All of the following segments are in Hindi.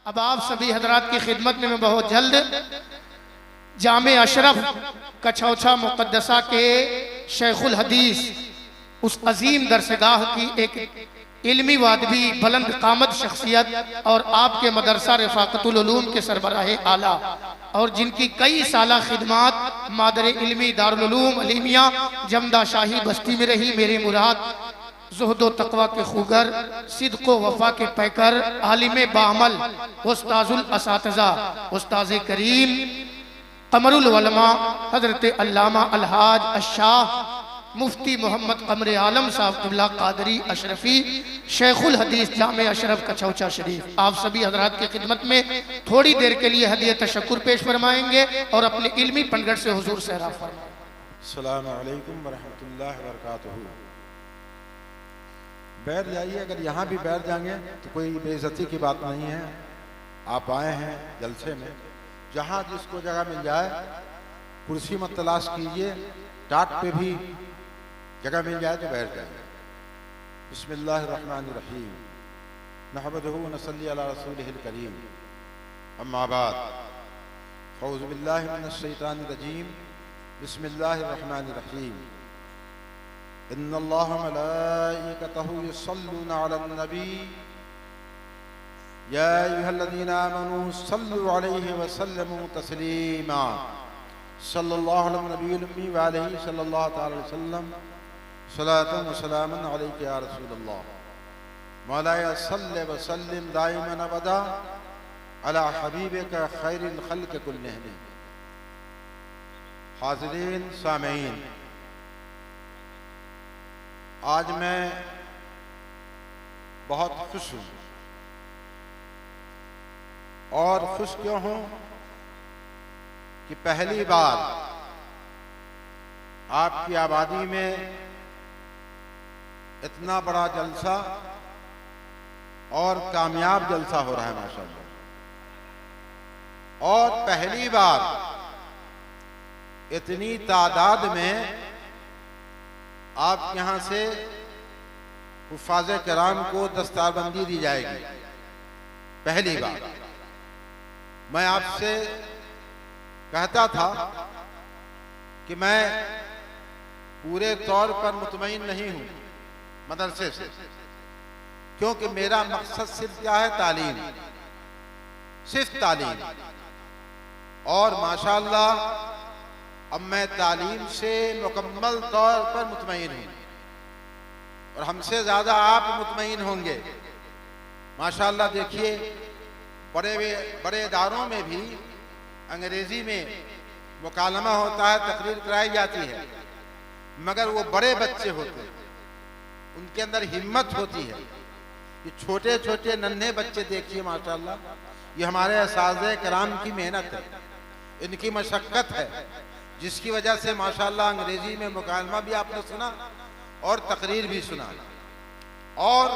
अब आप सभी हजरात की खिदमत में मैं बहुत जल्द जामे अशरफ कछौछा मुक़द्दसा के शेखुल हदीस उस अजीम दरसगाह की एक इल्मी वादबी बुलंद कामत शख्सियत और आपके मदरसा रफ़ाक़तुल उलूम के सरबराह आला और जिनकी कई साला खिदमात मादर इल्मी दारुल उलूम अलीमिया जमदा शाही बस्ती में रही, मेरी मुराद ज़ुहदो तक़वा के खूगर, सिद्क़ो वफ़ा के पैकर, आलिम बाअमल, उस्ताज़ुल असातिज़ा, उस्ताज़ करीम क़मरुल उलमा हज़रत अल्लामा अलहाज अशाह मुफ्ती मोहम्मद क़मर आलम साहब क़िबला क़ादरी अशरफ़ी शेखुल हदीस जामे अशरफ कछौछा शरीफ आप सभी हज़रात की खिदमत में थोड़ी देर के लिए हदिया तशक्कुर पेश फरमाएंगे और अपने इल्मी पनगढ़ से हुजूर से राफ़ फरमाएंगे। अस्सलामु अलैकुम वरहमतुल्लाहि वबरकातुहू। बैठ जाइए, अगर यहाँ भी बैठ जाएंगे तो कोई बेइज्जती की बात नहीं है। आप आए हैं जलसे में, जहाँ जिसको जगह मिल जाए कुर्सी मत तलाश कीजिए, टाट पे भी जगह मिल जाए तो बैठ जाए। बिस्मिल्लाहिर्रहमानिर्रहीम, नहमदुहु व नसल्ली अला रसूलिहिल करीम, अम्मा बाद, फ़ऊज़ु बिल्लाहि मिनश शैतानिर रजीम, बिस्मिल्लाहिर्रहमानिर्रहीम। इन्नल्लाह व मलाइकतहु युसल्लूना अलन नबी या अय्युहल्लज़ीना आमनू सल्लु अलैहि व सल्लिमू तस्लीमा। सल्लल्लाहु अलैहि नबील उम्मी व अलैहि सल्लल्लाहु तआला अलैहि वसल्लम। सलातन व सलामन अलैका या रसूलल्लाह। मौलाया सल्लि व सल्लिम दाइमन अबदा अला हबीबिका खैरिल खल्क़ कुल्लिहिम। हाज़िरीन सामीन, आज मैं बहुत खुश हूँ। और खुश क्यों हूँ कि पहली बार आपकी आबादी में इतना बड़ा जलसा और कामयाब जलसा हो रहा है माशाअल्लाह। और पहली बार इतनी तादाद में आपके यहाँ से हुफ़ाज़े किराम को दस्तारबंदी दी जाएगी। पहली बार मैं आपसे कहता था कि मैं पूरे तौर पर मुतमईन नहीं हूँ मदरसे से, क्योंकि मेरा मकसद सिर्फ क्या है, तालीम, सिर्फ तालीम। और माशाअल्लाह अब मैं तालीम से मुकम्मल तौर पर मुतमईन हूँ और हमसे ज़्यादा आप मुतमईन होंगे माशाअल्लाह। देखिए, बड़े बड़े इदारों में भी अंग्रेज़ी में मुकालमा होता है, तकरीर कराई जाती है, मगर वो बड़े बच्चे होते हैं, उनके अंदर हिम्मत होती है। ये छोटे छोटे नन्हे बच्चे देखिए माशाअल्लाह, ये हमारे असातिज़े किराम की मेहनत है, इनकी मशक्क़त है, जिसकी वजह से माशाअल्लाह अंग्रेज़ी में मुकालमा भी आपने सुना और तकरीर भी सुना। और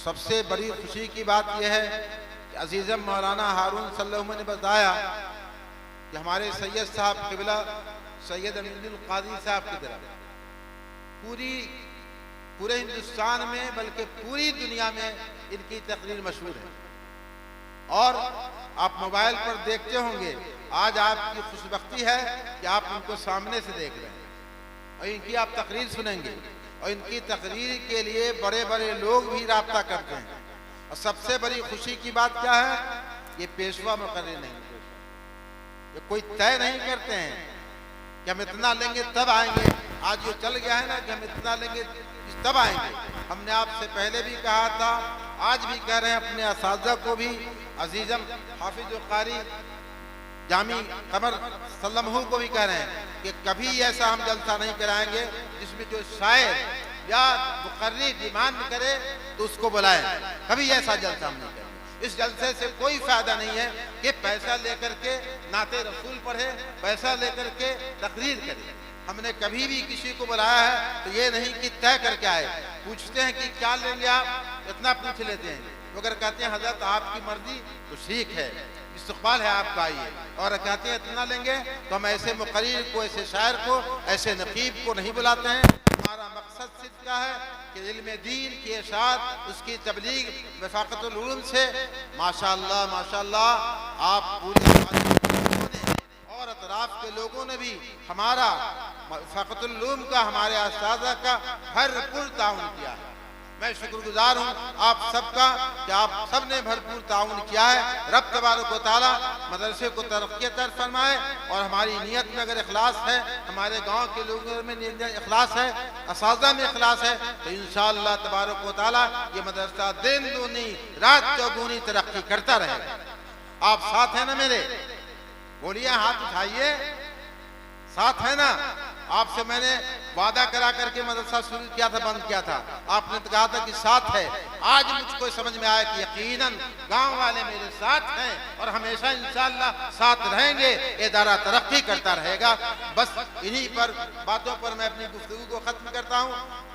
सबसे बड़ी खुशी की बात यह है कि अजीज़म मौलाना हारून सल्लल्लाहु ने बताया कि हमारे सैयद साहब क़िबला सैयद अमीनुल क़ादी साहब की तरफ पूरे हिंदुस्तान में बल्कि पूरी दुनिया में इनकी तकरीर मशहूर है। और आप मोबाइल पर देखते होंगे, आज आपकी खुशबख्ती है कि आप उनको सामने से देख रहे हैं और इनकी आप तकरीर सुनेंगे। और इनकी तकरीर के लिए बड़े बड़े लोग भी राब्ता करते हैं। और सबसे बड़ी खुशी की बात क्या है, ये पेशवा मुकर्रर नहीं, ये कोई तय नहीं करते हैं कि हम इतना लेंगे तब आएंगे। आज ये चल गया है ना कि हम इतना लेंगे तब आएंगे। हमने आपसे पहले भी कहा था, आज भी कह रहे हैं अपने असातिज़ा को भी, अजीज़म हाफिज़ क़ारी जामी क़मर सल्लमहू को भी कह रहे हैं कि कभी ऐसा हम जलसा नहीं कराएंगे जिसमें जो शायर या मुकर्री डिमांड करे तो उसको बुलाएं। कभी ऐसा जलसा हम नहीं करेंगे। इस जलसे से कोई फायदा नहीं है कि पैसा लेकर के नाते रसूल पढ़े, पैसा लेकर के तकरीर करे। हमने कभी भी किसी को बुलाया है तो ये नहीं कि तय करके आए। पूछते हैं कि क्या लेंगे आप, इतना पूछ लेते हैं, तो अगर कहते हैं हजरत आपकी मर्जी तो ठीक है, इस्तक़बाल है आपका, आइए। और कहते हैं इतना लेंगे तो हम ऐसे मुकर्रिर को, ऐसे शायर को, ऐसे नकीब को नहीं बुलाते हैं। हमारा मकसद सिर्फ क्या है कि इल्म दीन के साथ उसकी तबलीग वफाकतुल उलूम से माशाअल्लाह माशाअल्लाह आप पूरे और अतराफ के लोगों ने भी हमारा वफाकतुल उलूम का, हमारे उस्ताद का भरपूर ताउन किया है। मैं शुक्रगुजार हूँ आप सबका कि आप सबने भरपूर ताउन किया है। रब तबारक व तआला मदरसे को तरक्की अता फरमाए और हमारी नीयत में अगर इखलास है, हमारे गांव के लोगों में इखलास है, असातिज़ा में इखलास है, तो इंशाअल्लाह तबारक व तआला ये मदरसा दिन दूनी रात चौगुनी तरक्की करता रहेगा। आप साथ हैं ना मेरे? बोलिए, हाथ उठाइए, साथ है ना? आपसे मैंने वादा करा करके मदरसा शुरू किया था, बंद किया था, आपने तो कहा था कि साथ है। आज मुझको समझ में आया कि यकीनन गांव वाले मेरे साथ हैं और हमेशा इंशाअल्लाह साथ रहेंगे। इदारा तरक्की करता रहेगा। बस इन्हीं पर बातों पर मैं अपनी गुफ्तगू को खत्म करता हूँ।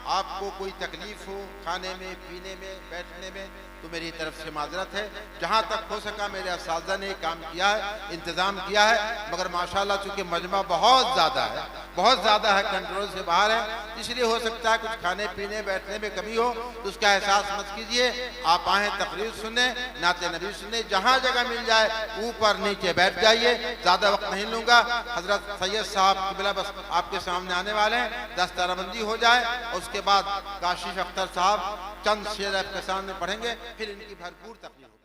आपको कोई तकलीफ हो खाने में, पीने में, बैठने में, तो मेरी तरफ से माजरत है। जहाँ तक हो सका मेरे असातिज़ा ने काम किया है, इंतज़ाम किया है, मगर माशाअल्लाह चूँकि मजमा बहुत ज़्यादा है, बहुत ज़्यादा है, कंट्रोल से बाहर है, इसलिए हो सकता है कुछ खाने पीने बैठने में कमी हो, तो उसका एहसास मत कीजिए। आप आएँ तकरीर सुनने, नाते नबी सुनने, जहाँ जगह मिल जाए ऊपर नीचे बैठ जाइए। ज़्यादा वक्त नहीं लूँगा। हजरत सैयद साहब क़िबला बस आपके सामने आने वाले हैं, दस्तारबंदी हो जाए और उसके बाद काशिफ अख्तर साहब चंद शेर आपके सामने पढ़ेंगे, फिर इनकी भरपूर तकरीर।